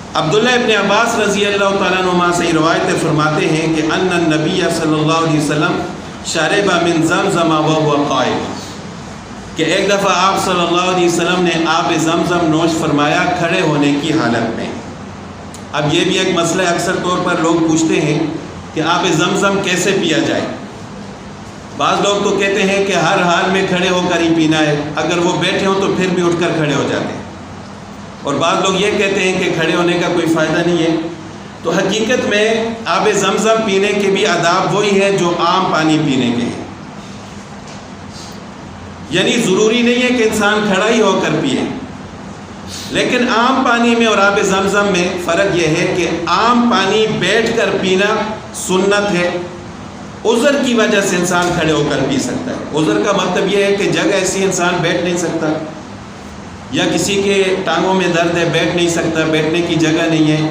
عبداللہ ابن عباس رضی اللہ تعالیٰ عنہما سے روایتیں فرماتے ہیں کہ ان النبی صلی اللہ علیہ وسلم شرب من زمزم وهو قائم، کہ ایک دفعہ آپ صلی اللہ علیہ وسلم نے آب زمزم نوش فرمایا کھڑے ہونے کی حالت میں۔ اب یہ بھی ایک مسئلہ ہے، اکثر طور پر لوگ پوچھتے ہیں کہ آب زمزم کیسے پیا جائے۔ بعض لوگ تو کہتے ہیں کہ ہر حال میں کھڑے ہو کر ہی پینا ہے، اگر وہ بیٹھے ہوں تو پھر بھی اٹھ کر کھڑے ہو جاتے ہیں، اور بعض لوگ یہ کہتے ہیں کہ کھڑے ہونے کا کوئی فائدہ نہیں ہے۔ تو حقیقت میں آب زمزم پینے کے بھی آداب وہی ہیں جو عام پانی پینے کے ہیں، یعنی ضروری نہیں ہے کہ انسان کھڑا ہی ہو کر پیے، لیکن عام پانی میں اور آب زمزم میں فرق یہ ہے کہ عام پانی بیٹھ کر پینا سنت ہے، عذر کی وجہ سے انسان کھڑے ہو کر پی سکتا ہے۔ عذر کا مطلب یہ ہے کہ جگہ ایسی انسان بیٹھ نہیں سکتا، یا کسی کے ٹانگوں میں درد ہے بیٹھ نہیں سکتا، بیٹھنے کی جگہ نہیں ہے،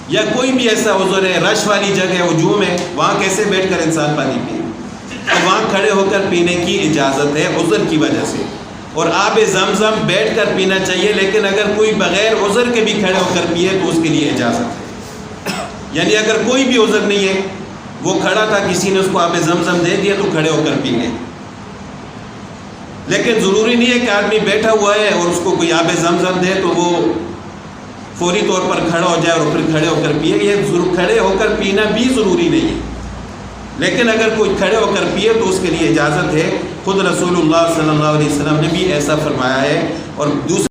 یا کوئی بھی ایسا عذر ہے، رش والی جگہ ہے، ہجوم ہے، وہاں کیسے بیٹھ کر انسان پانی پیے؟ تو وہاں کھڑے ہو کر پینے کی اجازت ہے عذر کی وجہ سے، اور آب زمزم بیٹھ کر پینا چاہیے، لیکن اگر کوئی بغیر عذر کے بھی کھڑے ہو کر پیے تو اس کے لیے اجازت ہے۔ یعنی اگر کوئی بھی عذر نہیں ہے، وہ کھڑا تھا، کسی نے اس کو آب زمزم دے دیا تو کھڑے ہو کر پی لیں، لیکن ضروری نہیں ہے کہ آدمی بیٹھا ہوا ہے اور اس کو کوئی آب زمزم دے تو وہ فوری طور پر کھڑا ہو جائے اور پھر کھڑے ہو کر پیے۔ یہ کھڑے ہو کر پینا بھی ضروری نہیں ہے، لیکن اگر کوئی کھڑے ہو کر پیے تو اس کے لیے اجازت ہے۔ خود رسول اللہ صلی اللہ علیہ وسلم نے بھی ایسا فرمایا ہے۔ اور دوسرے